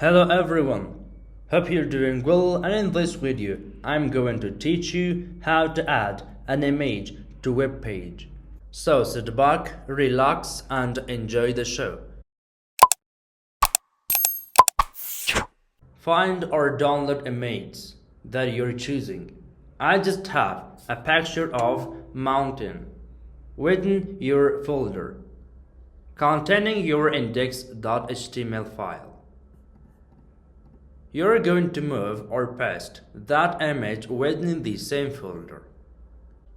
Hello everyone, hope you're doing well, and in this video I'm going to teach you how to add an image to web page. So sit back, relax and enjoy the show. Find or download image that you're choosing. I just have a picture of mountain within your folder containing your index.html file. You're going to move or paste that image within the same folder.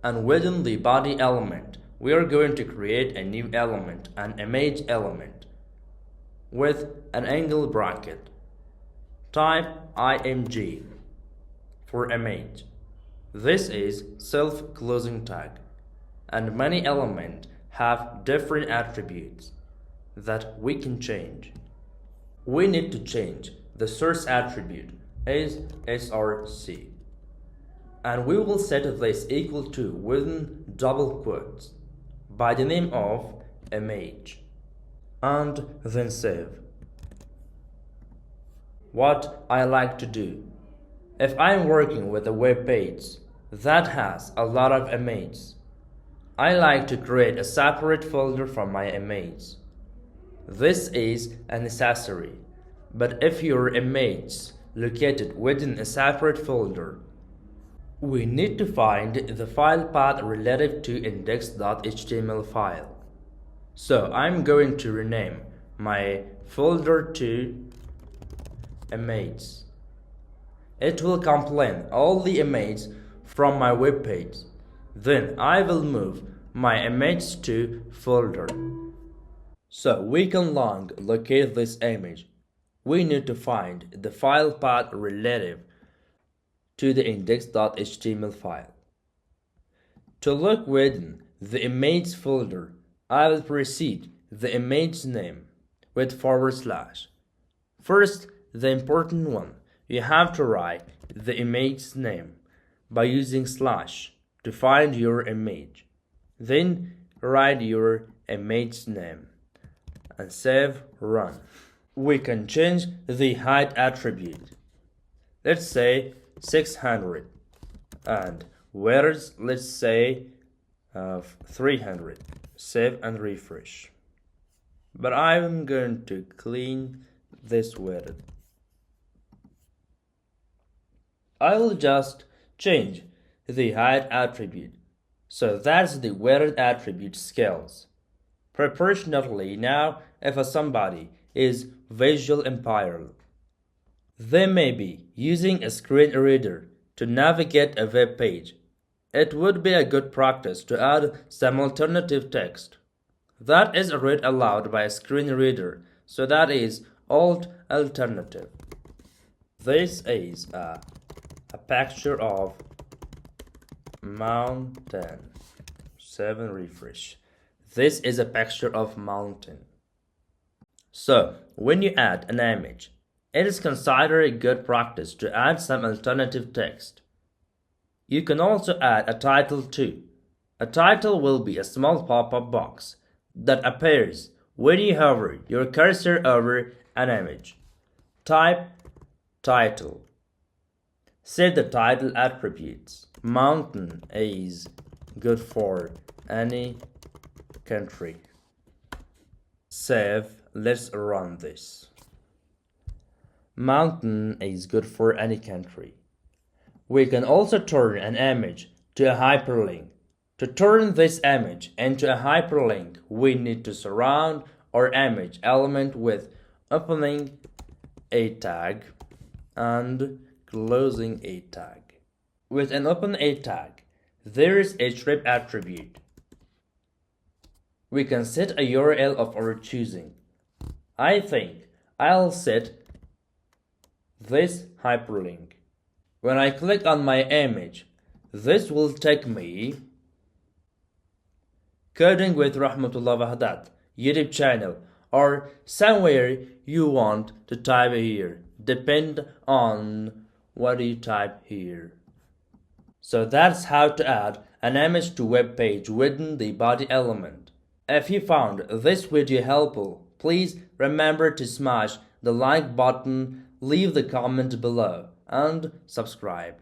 And within the body element, we are going to create a new element, an image element, with an angle bracket. Type img for image. This is self-closing tag, and many elements have different attributes that we can change. We need to change the source attribute is src, and we will set this equal to within double quotes by the name of image, and then save. What I like to do, if I'm working with a web page that has a lot of images, I like to create a separate folder for my image. This is a necessary. But if your image is located within a separate folder, we need to find the file path relative to index.html file. So I'm going to rename my folder to image. It will contain all the images from my web page. Then I will move my image to folder. So we can long locate this image. We need to find the file path relative to the index.html file. To look within the image folder, I will precede the image name with /. First, the important one, you have to write the image name by using / to find your image. Then write your image name and save, run. We can change the height attribute. Let's say 600, and width, let's say 300. Save and refresh. But I'm going to clean this width. I will just change the height attribute. So that's the width attribute scales. Proportionately now, if somebody is visual impaired, they may be using a screen reader to navigate a web page. It would be a good practice to add some alternative text that is read aloud by a screen reader, so that is alt alternative. This is a picture of mountain. Save and refresh. This is a picture of mountain. So, when you add an image, it is considered a good practice to add some alternative text. You can also add a title too. A title will be a small pop-up box that appears when you hover your cursor over an image. Type title. Set the title attributes. Mountain is good for any country. Save. Let's run this. Mountain is good for any country. We can also turn an image to a hyperlink. To turn this image into a hyperlink, we need to surround our image element with opening a tag and closing a tag. With an open a tag, there is a strip attribute. We can set a URL of our choosing. I think I'll set this hyperlink. When I click on my image, this will take me Coding with Rahmatullah Wahdat YouTube channel, or somewhere you want to type here, depend on what you type here. So that's how to add an image to web page within the body element. If you found this video helpful, please remember to smash the like button, leave the comment below, and subscribe.